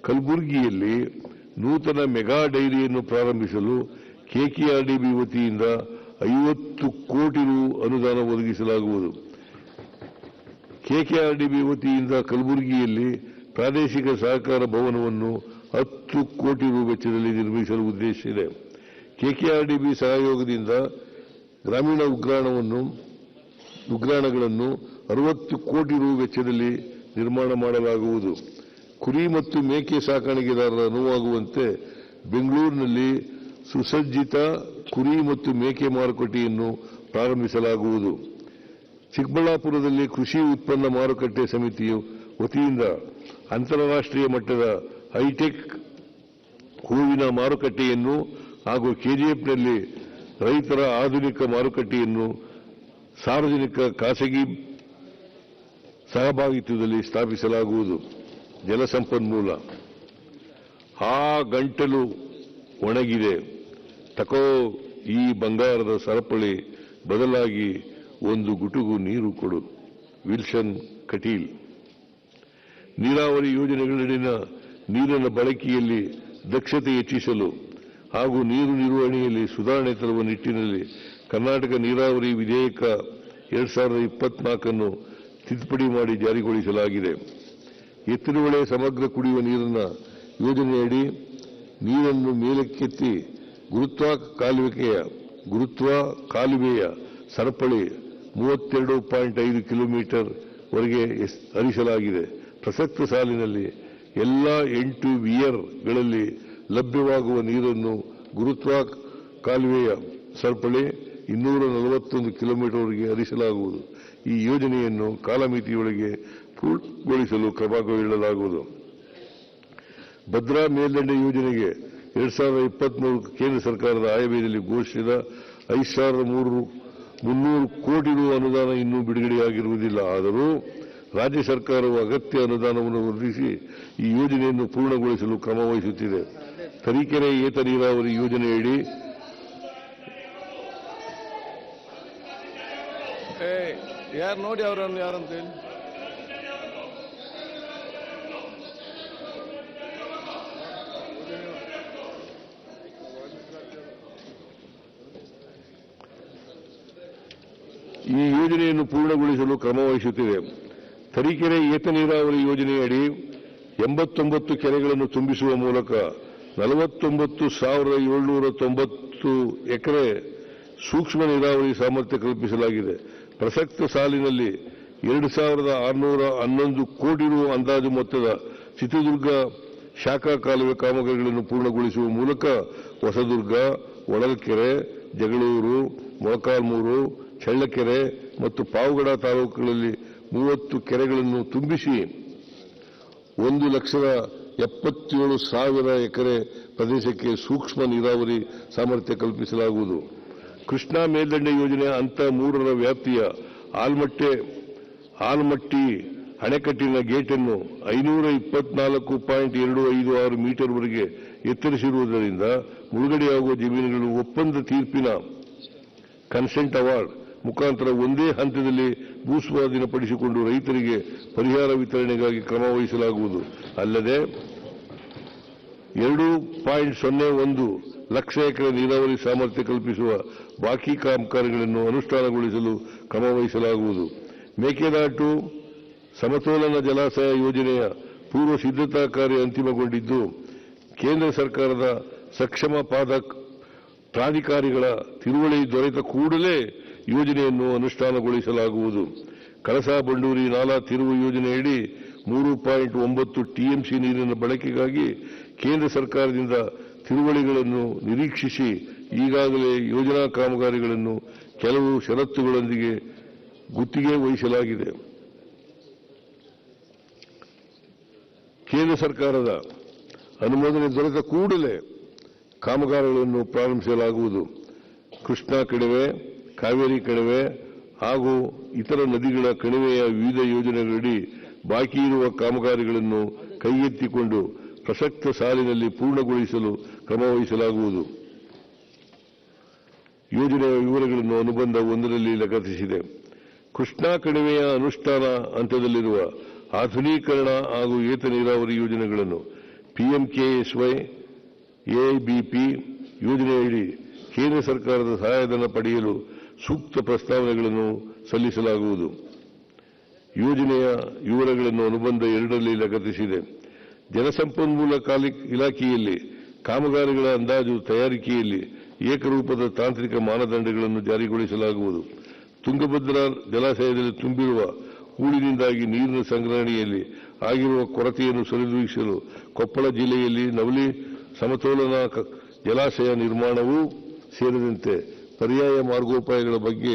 ಕಲಬುರಗಿಯಲ್ಲಿ ನೂತನ ಮೆಗಾ ಡೈರಿಯನ್ನು ಪ್ರಾರಂಭಿಸಲು ಕೆಕೆಆರ್ಡಿಬಿ ವತಿಯಿಂದ 50 ಕೋಟಿ ರು ಅನುದಾನ ಒದಗಿಸಲಾಗುವುದು. ಕೆಕೆಆರ್ಡಿಬಿ ವತಿಯಿಂದ ಕಲಬುರಗಿಯಲ್ಲಿ ಪ್ರಾದೇಶಿಕ ಸಹಕಾರ ಭವನವನ್ನು 10 ಕೋಟಿ ರು ವೆಚ್ಚದಲ್ಲಿ ನಿರ್ಮಿಸಲು ಉದ್ದೇಶಿಸಿದೆ. ಕೆಕೆಆರ್ಡಿಬಿ ಸಹಯೋಗದಿಂದ ಗ್ರಾಮೀಣ ಉಗ್ರಾಣಗಳನ್ನು 60 ಕೋಟಿ ರು ವೆಚ್ಚದಲ್ಲಿ ನಿರ್ಮಾಣ ಮಾಡಲಾಗುವುದು. ಕುರಿ ಮತ್ತು ಮೇಕೆ ಸಾಕಾಣಿಕೆದಾರರ ಅನುವಾಗುವಂತೆ ಬೆಂಗಳೂರಿನಲ್ಲಿ ಸುಸಜ್ಜಿತ ಕುರಿ ಮತ್ತು ಮೇಕೆ ಮಾರುಕಟ್ಟೆಯನ್ನು ಪ್ರಾರಂಭಿಸಲಾಗುವುದು. ಚಿಕ್ಕಬಳ್ಳಾಪುರದಲ್ಲಿ ಕೃಷಿ ಉತ್ಪನ್ನ ಮಾರುಕಟ್ಟೆ ಸಮಿತಿಯ ವತಿಯಿಂದ ಅಂತಾರಾಷ್ಟ್ರೀಯ ಮಟ್ಟದ ಹೈಟೆಕ್ ಹೂವಿನ ಮಾರುಕಟ್ಟೆಯನ್ನು ಹಾಗೂ ಕೆಜಿಎಫ್ನಲ್ಲಿ ರೈತರ ಆಧುನಿಕ ಮಾರುಕಟ್ಟೆಯನ್ನು ಸಾರ್ವಜನಿಕ ಖಾಸಗಿ ಸಹಭಾಗಿತ್ವದಲ್ಲಿ ಸ್ಥಾಪಿಸಲಾಗುವುದು. ಜಲಸಂಪನ್ಮೂಲ ಗಂಟಲು ಒಣಗಿದೆ, ತಕೋ ಈ ಬಂಗಾರದ ಸರಪಳಿ, ಬದಲಾಗಿ ಒಂದು ಗುಟುಗು ನೀರು ಕೊಡು. ವಿಲ್ಸನ್ ಕಟೀಲ್. ನೀರಾವರಿ ಯೋಜನೆಗಳಲ್ಲಿನ ನೀರಿನ ಬಳಕೆಯಲ್ಲಿ ದಕ್ಷತೆ ಹೆಚ್ಚಿಸಲು ಹಾಗೂ ನೀರು ನಿರ್ವಹಣೆಯಲ್ಲಿ ಸುಧಾರಣೆ ತರುವ ನಿಟ್ಟಿನಲ್ಲಿ ಕರ್ನಾಟಕ ನೀರಾವರಿ ವಿಧೇಯಕ 2024 ಅನ್ನು ತಿದ್ದುಪಡಿ ಮಾಡಿ ಜಾರಿಗೊಳಿಸಲಾಗಿದೆ. ಎತ್ತಿನಹೊಳೆ ಸಮಗ್ರ ಕುಡಿಯುವ ನೀರಿನ ಯೋಜನೆಯಡಿ ನೀರನ್ನು ಮೇಲಕ್ಕೆತ್ತಿ ಗುರುತ್ವ ಕಾಲುವೆಯ ಸರಪಳಿ 32.5 ಕಿಲೋಮೀಟರ್ ವರೆಗೆ ಹರಿಸಲಾಗಿದೆ. ಪ್ರಸಕ್ತ ಸಾಲಿನಲ್ಲಿ ಎಲ್ಲಾ 8 ವಿಯರ್ಗಳಲ್ಲಿ ಲಭ್ಯವಾಗುವ ನೀರನ್ನು ಗುರುತ್ವ ಕಾಲುವೆಯ ಸರಪಳಿ 241 ಕಿಲೋಮೀಟರ್ ವರೆಗೆ ಹರಿಸಲಾಗುವುದು. ಈ ಯೋಜನೆಯನ್ನು ಕಾಲಮಿತಿಯೊಳಗೆ ಪೂರ್ಣಗೊಳಿಸಲು ಕ್ರಮ ಕೈಗೊಳ್ಳಲಾಗುವುದು. ಭದ್ರಾ ಮೇಲ್ದಂಡೆ ಯೋಜನೆಗೆ 2023 ಕೇಂದ್ರ ಸರ್ಕಾರದ ಆಯವ್ಯಯದಲ್ಲಿ ಘೋಷಿಸಿದ 5,300 ಕೋಟಿ ರು ಅನುದಾನ ಇನ್ನೂ ಬಿಡುಗಡೆಯಾಗಿರುವುದಿಲ್ಲ. ಆದರೂ ರಾಜ್ಯ ಸರ್ಕಾರವು ಅಗತ್ಯ ಅನುದಾನವನ್ನು ಒದಗಿಸಿ ಈ ಯೋಜನೆಯನ್ನು ಪೂರ್ಣಗೊಳಿಸಲು ಕ್ರಮ ವಹಿಸುತ್ತಿದೆ. ತರೀಕೆರೆ ಏತ ನೀರಾವರಿ ಯೋಜನೆಯಡಿ ನೋಡಿ ಅವರನ್ನು ಯಾರಂತ ಹೇಳಿ ಈ ಯೋಜನೆಯನ್ನು ಪೂರ್ಣಗೊಳಿಸಲು ಕ್ರಮ ವಹಿಸುತ್ತಿದೆ. ತರೀಕೆರೆ ಏತ ನೀರಾವರಿ ಯೋಜನೆಯಡಿ 89 ಕೆರೆಗಳನ್ನು ತುಂಬಿಸುವ ಮೂಲಕ 49,790 ಎಕರೆ ಸೂಕ್ಷ್ಮ ನೀರಾವರಿ ಸಾಮರ್ಥ್ಯ ಕಲ್ಪಿಸಲಾಗಿದೆ. ಪ್ರಸಕ್ತ ಸಾಲಿನಲ್ಲಿ 2,611 ಕೋಟಿ ರು ಅಂದಾಜು ಮೊತ್ತದ ಚಿತ್ರದುರ್ಗ ಶಾಖಾ ಕಾಲುವೆ ಕಾಮಗಾರಿಗಳನ್ನು ಪೂರ್ಣಗೊಳಿಸುವ ಮೂಲಕ ಹೊಸದುರ್ಗ, ಹೊಳಲ್ಕೆರೆ, ಜಗಳೂರು, ಮೊಳಕಾಲ್ಮೂರು, ಚಳ್ಳಕೆರೆ ಮತ್ತು ಪಾವಗಡ ತಾಲೂಕುಗಳಲ್ಲಿ 30 ಕೆರೆಗಳನ್ನು ತುಂಬಿಸಿ 1,77,000 ಎಕರೆ ಪ್ರದೇಶಕ್ಕೆ ಸೂಕ್ಷ್ಮ ನೀರಾವರಿ ಸಾಮರ್ಥ್ಯ ಕಲ್ಪಿಸಲಾಗುವುದು. ಕೃಷ್ಣಾ ಮೇಲ್ದಂಡೆ ಯೋಜನೆ ಹಂತ 3ರ ವ್ಯಾಪ್ತಿಯ ಆಲ್ಮಟ್ಟಿ ಅಣೆಕಟ್ಟಿನ ಗೇಟನ್ನು 524.256 ಮೀಟರ್ವರೆಗೆ ಎತ್ತರಿಸಿರುವುದರಿಂದ ಮುಳುಗಡೆಯಾಗುವ ಜಮೀನುಗಳು ಒಪ್ಪಂದ ತೀರ್ಪಿನ ಕನ್ಸೆಂಟ್ ಅವಾರ್ಡ್ ಮುಖಾಂತರ ಒಂದೇ ಹಂತದಲ್ಲಿ ಭೂಸ್ವಾಧೀನಪಡಿಸಿಕೊಂಡು ರೈತರಿಗೆ ಪರಿಹಾರ ವಿತರಣೆಗಾಗಿ ಕ್ರಮ ವಹಿಸಲಾಗುವುದು. ಅಲ್ಲದೆ 2.01 ಲಕ್ಷ ಎಕರೆ ನೀರಾವರಿ ಸಾಮರ್ಥ್ಯ ಕಲ್ಪಿಸುವ ಬಾಕಿ ಕಾಮಗಾರಿಗಳನ್ನು ಅನುಷ್ಠಾನಗೊಳಿಸಲು ಕ್ರಮ ವಹಿಸಲಾಗುವುದು. ಮೇಕೆದಾಟು ಸಮತೋಲನ ಜಲಾಶಯ ಯೋಜನೆಯ ಪೂರ್ವ ಸಿದ್ಧತಾ ಕಾರ್ಯ ಅಂತಿಮಗೊಂಡಿದ್ದು, ಕೇಂದ್ರ ಸರ್ಕಾರದ ಸಕ್ಷಮ ಪ್ರಾಧಿಕಾರಿಗಳ ತಿಳುವಳಿ ದೊರೆತ ಕೂಡಲೇ ಯೋಜನೆಯನ್ನು ಅನುಷ್ಠಾನಗೊಳಿಸಲಾಗುವುದು. ಕಳಸಾ-ಬಂಡೂರಿ ನಾಲಾ ತಿರುವು ಯೋಜನೆಯಡಿ 3.9 ಟಿಎಂಸಿ ನೀರಿನ ಬಳಕೆಗಾಗಿ ಕೇಂದ್ರ ಸರ್ಕಾರದಿಂದ ತಿಳುವಳಿಗಳನ್ನು ನಿರೀಕ್ಷಿಸಿ ಈಗಾಗಲೇ ಯೋಜನಾ ಕಾಮಗಾರಿಗಳನ್ನು ಕೆಲವು ಷರತ್ತುಗಳೊಂದಿಗೆ ಗುತ್ತಿಗೆ ವಹಿಸಲಾಗಿದೆ. ಕೇಂದ್ರ ಸರ್ಕಾರದ ಅನುಮೋದನೆ ದೊರೆತ ಕೂಡಲೇ ಕಾಮಗಾರಿಗಳನ್ನು ಪ್ರಾರಂಭಿಸಲಾಗುವುದು. ಕೃಷ್ಣಾ ಕಣಿವೆ, ಕಾವೇರಿ ಕಣಿವೆ ಹಾಗೂ ಇತರ ನದಿಗಳ ಕಣಿವೆಯ ವಿವಿಧ ಯೋಜನೆಗಳಡಿ ಬಾಕಿ ಇರುವ ಕಾಮಗಾರಿಗಳನ್ನು ಕೈಗೆತ್ತಿಕೊಂಡು ಪ್ರಸಕ್ತ ಸಾಲಿನಲ್ಲಿ ಪೂರ್ಣಗೊಳಿಸಲು ಕ್ರಮ ವಹಿಸಲಾಗುವುದು. ಯೋಜನೆಯ ವಿವರಗಳನ್ನು ಅನುಬಂಧ 1ರಲ್ಲಿ ಲಗತ್ತಿಸಿದೆ. ಕೃಷ್ಣಾ ಕಣಿವೆಯ ಅನುಷ್ಠಾನ ಹಂತದಲ್ಲಿರುವ ಆಧುನೀಕರಣ ಹಾಗೂ ಏತ ನೀರಾವರಿ ಯೋಜನೆಗಳನ್ನು PMKSY AIBP ಯೋಜನೆಯಡಿ ಕೇಂದ್ರ ಸರ್ಕಾರದ ಸಹಾಯಧನ ಪಡೆಯಲು ಸೂಕ್ತ ಪ್ರಸ್ತಾವನೆಗಳನ್ನು ಸಲ್ಲಿಸಲಾಗುವುದು. ಯೋಜನೆಯ ವಿವರಗಳನ್ನು ಅನುಬಂಧ 2ರಲ್ಲಿ ಲಗತ್ತಿಸಿದೆ. ಜಲಸಂಪನ್ಮೂಲ ಇಲಾಖೆಯಲ್ಲಿ ಕಾಮಗಾರಿಗಳ ಅಂದಾಜು ತಯಾರಿಕೆಯಲ್ಲಿ ಏಕರೂಪದ ತಾಂತ್ರಿಕ ಮಾನದಂಡಗಳನ್ನು ಜಾರಿಗೊಳಿಸಲಾಗುವುದು. ತುಂಗಭದ್ರಾ ಜಲಾಶಯದಲ್ಲಿ ತುಂಬಿರುವ ಹೂಳಿನಿಂದಾಗಿ ನೀರಿನ ಸಂಗ್ರಹಣೆಯಲ್ಲಿ ಆಗಿರುವ ಕೊರತೆಯನ್ನು ಸರಿದೂಗಿಸಲು ಕೊಪ್ಪಳ ಜಿಲ್ಲೆಯಲ್ಲಿ ನವಲಿ ಸಮತೋಲನಾ ಜಲಾಶಯ ನಿರ್ಮಾಣವೂ ಸೇರಿದಂತೆ ಪರ್ಯಾಯ ಮಾರ್ಗೋಪಾಯಗಳ ಬಗ್ಗೆ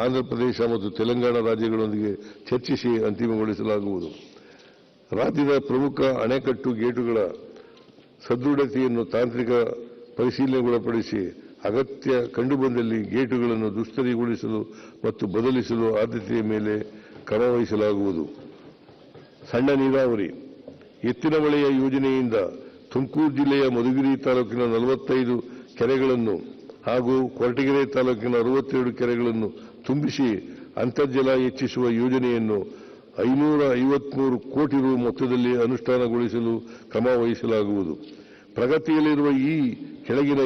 ಆಂಧ್ರಪ್ರದೇಶ ಮತ್ತು ತೆಲಂಗಾಣ ರಾಜ್ಯಗಳೊಂದಿಗೆ ಚರ್ಚಿಸಿ ಅಂತಿಮಗೊಳಿಸಲಾಗುವುದು. ರಾಜ್ಯದ ಪ್ರಮುಖ ಅಣೆಕಟ್ಟು ಗೇಟುಗಳ ಸದೃಢತೆಯನ್ನು ತಾಂತ್ರಿಕ ಪರಿಶೀಲನೆಗೊಳಪಡಿಸಿ ಅಗತ್ಯ ಕಂಡುಬಂದಲ್ಲಿ ಗೇಟುಗಳನ್ನು ದುಸ್ತರಿಗೊಳಿಸಲು ಮತ್ತು ಬದಲಿಸಲು ಆದ್ಯತೆಯ ಮೇಲೆ ಕ್ರಮವಹಿಸಲಾಗುವುದು. ಸಣ್ಣ ನೀರಾವರಿ ಎತ್ತಿನ ಹೊಳೆಯ ಯೋಜನೆಯಿಂದ ತುಮಕೂರು ಜಿಲ್ಲೆಯ ಮಧುಗಿರಿ ತಾಲೂಕಿನ 45 ಕೆರೆಗಳನ್ನು ಹಾಗೂ ಕೊರಟಗೆರೆ ತಾಲೂಕಿನ 62 ಕೆರೆಗಳನ್ನು ತುಂಬಿಸಿ ಅಂತರ್ಜಲ ಹೆಚ್ಚಿಸುವ ಯೋಜನೆಯನ್ನು 553 ಕೋಟಿ ರು ಮೊತ್ತದಲ್ಲಿ ಅನುಷ್ಠಾನಗೊಳಿಸಲು ಕ್ರಮ ವಹಿಸಲಾಗುವುದು. ಪ್ರಗತಿಯಲ್ಲಿರುವ ಈ ಕೆಳಗಿನ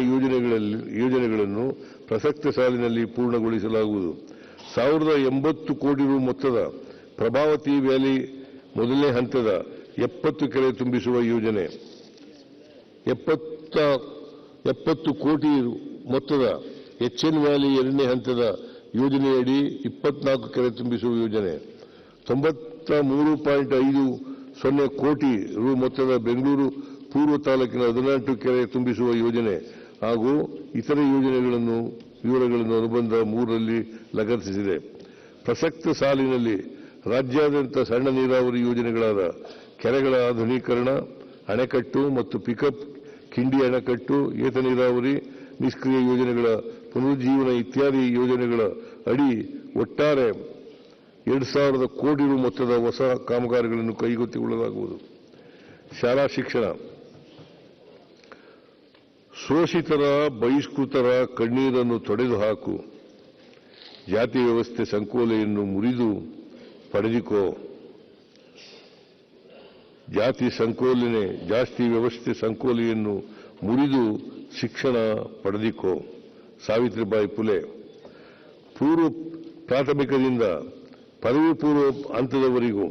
ಯೋಜನೆಗಳನ್ನು ಪ್ರಸಕ್ತ ಸಾಲಿನಲ್ಲಿ ಪೂರ್ಣಗೊಳಿಸಲಾಗುವುದು. 1080 ಕೋಟಿ ರು ಮೊತ್ತದ ಪ್ರಭಾವತಿ ವ್ಯಾಲಿ ಮೊದಲನೇ ಹಂತದ 70 ಕೆರೆ ತುಂಬಿಸುವ ಯೋಜನೆ, 70 ಕೋಟಿ ಮೊತ್ತದ HN ವ್ಯಾಲಿ ಎರಡನೇ ಹಂತದ ಯೋಜನೆಯಡಿ 24 ಕೆರೆ ತುಂಬಿಸುವ ಯೋಜನೆ, 93.50 ಕೋಟಿ ರು ಮೊತ್ತದ ಬೆಂಗಳೂರು ಪೂರ್ವ ತಾಲೂಕಿನ 18 ಕೆರೆ ತುಂಬಿಸುವ ಯೋಜನೆ ಹಾಗೂ ಇತರೆ ವಿವರಗಳನ್ನು ಅನುಬಂಧ 3ರಲ್ಲಿ ಲಗತ್ತಿಸಿದೆ. ಪ್ರಸಕ್ತ ಸಾಲಿನಲ್ಲಿ ರಾಜ್ಯಾದ್ಯಂತ ಸಣ್ಣ ನೀರಾವರಿ ಯೋಜನೆಗಳಾದ ಕೆರೆಗಳ ಆಧುನೀಕರಣ, ಅಣೆಕಟ್ಟು ಮತ್ತು ಪಿಕಪ್ ಕಿಂಡಿ ಅಣೆಕಟ್ಟು, ಏತ ನೀರಾವರಿ, ನಿಷ್ಕ್ರಿಯ ಯೋಜನೆಗಳ ಪುನರುಜ್ಜೀವನ ಇತ್ಯಾದಿ ಯೋಜನೆಗಳ ಅಡಿ ಒಟ್ಟಾರೆ 2,000 ಕೋಟಿ ರು ಮೊತ್ತದ ಹೊಸ ಕಾಮಗಾರಿಗಳನ್ನು ಕೈಗೆತ್ತಿಕೊಳ್ಳಲಾಗುವುದು. ಶಾಲಾ ಶಿಕ್ಷಣ ಶೋಷಿತರ ಬಹಿಷ್ಕೃತರ ಕಣ್ಣೀರನ್ನು ತೊಡೆದು ಹಾಕು, ಜಾತಿ ವ್ಯವಸ್ಥೆ ಸಂಕೋಲೆಯನ್ನು ಮುರಿದು ಪಡೆದುಕೋ, ಜಾತಿ ವ್ಯವಸ್ಥೆ ಸಂಕೋಲೆಯನ್ನು ಮುರಿದು ಶಿಕ್ಷಣ ಪಡೆದುಕೋ. ಸಾವಿತ್ರಿಬಾಯಿ ಫುಲೆ. ಪೂರ್ವ ಪ್ರಾಥಮಿಕದಿಂದ ಪದವಿ ಪೂರ್ವ ಹಂತದವರೆಗೂ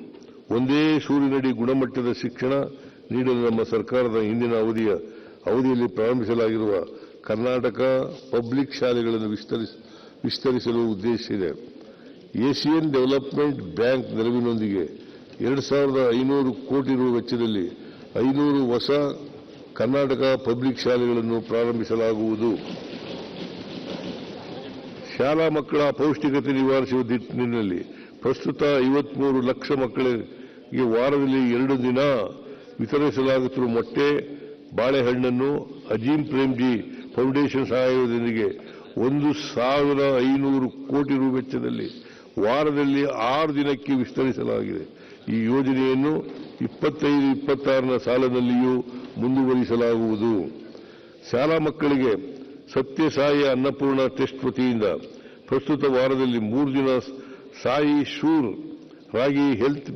ಒಂದೇ ಸೂರಿನಡಿ ಗುಣಮಟ್ಟದ ಶಿಕ್ಷಣ ನೀಡಲು ನಮ್ಮ ಸರ್ಕಾರದ ಹಿಂದಿನ ಅವಧಿಯಲ್ಲಿ ಪ್ರಾರಂಭಿಸಲಾಗಿರುವ ಕರ್ನಾಟಕ ಪಬ್ಲಿಕ್ ಶಾಲೆಗಳನ್ನು ವಿಸ್ತರಿಸಲು ಉದ್ದೇಶಿಸಿದೆ. ಏಷಿಯನ್ ಡೆವಲಪ್ಮೆಂಟ್ ಬ್ಯಾಂಕ್ ನೆರವಿನೊಂದಿಗೆ 2,500 ಕೋಟಿ ರು ವೆಚ್ಚದಲ್ಲಿ 500 ಹೊಸ ಕರ್ನಾಟಕ ಪಬ್ಲಿಕ್ ಶಾಲೆಗಳನ್ನು ಪ್ರಾರಂಭಿಸಲಾಗುವುದು. ಶಾಲಾ ಮಕ್ಕಳ ಅಪೌಷ್ಟಿಕತೆ ನಿವಾರಿಸುವ ನಿಟ್ಟಿನಲ್ಲಿ ಪ್ರಸ್ತುತ 53 ಲಕ್ಷ ಮಕ್ಕಳಿಗೆ ವಾರದಲ್ಲಿ 2 ದಿನ ವಿತರಿಸಲಾಗುತ್ತಿರುವ ಮೊಟ್ಟೆ, ಬಾಳೆಹಣ್ಣನ್ನು ಅಜೀಂ ಪ್ರೇಮ್ಜಿ ಫೌಂಡೇಶನ್ ಸಹಾಯದೊಂದಿಗೆ 1,500 ಕೋಟಿ ರು ವೆಚ್ಚದಲ್ಲಿ ವಾರದಲ್ಲಿ 6 ದಿನಕ್ಕೆ ವಿಸ್ತರಿಸಲಾಗಿದೆ. ಈ ಯೋಜನೆಯನ್ನು 25-26ರ ಸಾಲಿನಲ್ಲಿಯೂ ಮುಂದುವರಿಸಲಾಗುವುದು. ಶಾಲಾ ಮಕ್ಕಳಿಗೆ ಸತ್ಯಸಾಯಿ ಅನ್ನಪೂರ್ಣ ಟ್ರಸ್ಟ್ ವತಿಯಿಂದ ಪ್ರಸ್ತುತ ವಾರದಲ್ಲಿ 3 ದಿನ ಸಾಯಿ ಶೂರ್ ರಾಗಿ ಹೆಲ್ತ್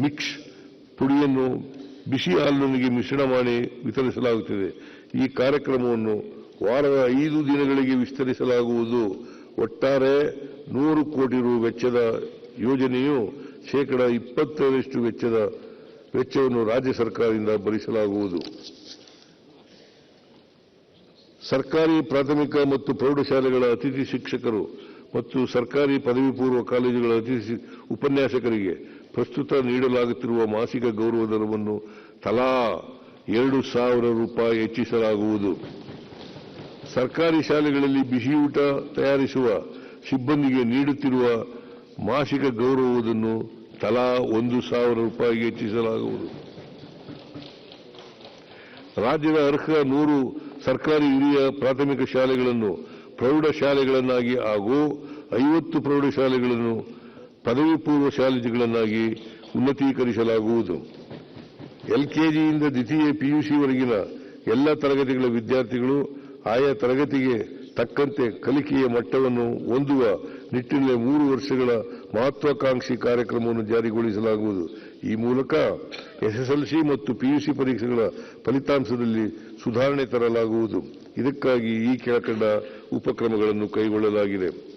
ಮಿಕ್ಸ್ ಪುಡಿಯನ್ನು ಬಿಸಿ ಹಾಲಿನೊಂದಿಗೆ ಮಿಶ್ರಣ ಮಾಡಿ ವಿತರಿಸಲಾಗುತ್ತಿದೆ. ಈ ಕಾರ್ಯಕ್ರಮವನ್ನು ವಾರದ 5 ದಿನಗಳಿಗೆ ವಿಸ್ತರಿಸಲಾಗುವುದು. ಒಟ್ಟಾರೆ 100 ಕೋಟಿ ರು ವೆಚ್ಚದ ಯೋಜನೆಯು 20% ವೆಚ್ಚವನ್ನು ರಾಜ್ಯ ಸರ್ಕಾರದಿಂದ ಭರಿಸಲಾಗುವುದು. ಸರ್ಕಾರಿ ಪ್ರಾಥಮಿಕ ಮತ್ತು ಪ್ರೌಢಶಾಲೆಗಳ ಅತಿಥಿ ಶಿಕ್ಷಕರು ಮತ್ತು ಸರ್ಕಾರಿ ಪದವಿ ಪೂರ್ವ ಕಾಲೇಜುಗಳ ಅತಿಥಿ ಉಪನ್ಯಾಸಕರಿಗೆ ಪ್ರಸ್ತುತ ನೀಡಲಾಗುತ್ತಿರುವ ಮಾಸಿಕ ಗೌರವಧನವನ್ನು ತಲಾ 2,000 ರೂಪಾಯಿ ಹೆಚ್ಚಿಸಲಾಗುವುದು. ಸರ್ಕಾರಿ ಶಾಲೆಗಳಲ್ಲಿ ಬಿಸಿಯೂಟ ತಯಾರಿಸುವ ಸಿಬ್ಬಂದಿಗೆ ನೀಡುತ್ತಿರುವ ಮಾಸಿಕ ಗೌರವವನ್ನು ತಲಾ 1,000 ರೂಪಾಯಿಗೆ ಹೆಚ್ಚಿಸಲಾಗುವುದು. ರಾಜ್ಯದ ಅರ್ಹ 100 ಸರ್ಕಾರಿ ಹಿರಿಯ ಪ್ರಾಥಮಿಕ ಶಾಲೆಗಳನ್ನು ಪ್ರೌಢಶಾಲೆಗಳನ್ನಾಗಿ ಹಾಗೂ 50 ಪ್ರೌಢಶಾಲೆಗಳನ್ನು ಪದವಿ ಪೂರ್ವ ಶಾಲೆಗಳನ್ನಾಗಿ ಉನ್ನತೀಕರಿಸಲಾಗುವುದು. LKGಯಿಂದ ದ್ವಿತೀಯ PUCವರೆಗಿನ ಎಲ್ಲ ತರಗತಿಗಳ ವಿದ್ಯಾರ್ಥಿಗಳು ಆಯಾ ತರಗತಿಗೆ ತಕ್ಕಂತೆ ಕಲಿಕೆಯ ಮಟ್ಟವನ್ನು ಹೊಂದುವ ನಿಟ್ಟಿನಲ್ಲಿ 3 ವರ್ಷಗಳ ಮಹತ್ವಾಕಾಂಕ್ಷಿ ಕಾರ್ಯಕ್ರಮವನ್ನು ಜಾರಿಗೊಳಿಸಲಾಗುವುದು. ಈ ಮೂಲಕ ಎಸ್ಎಸ್ಎಲ್ಸಿ ಮತ್ತು ಪಿಯುಸಿ ಪರೀಕ್ಷೆಗಳ ಫಲಿತಾಂಶದಲ್ಲಿ ಸುಧಾರಣೆ ತರಲಾಗುವುದು. ಇದಕ್ಕಾಗಿ ಈ ಕೆಳಕಂಡ ಉಪಕ್ರಮಗಳನ್ನು ಕೈಗೊಳ್ಳಲಾಗಿದೆ.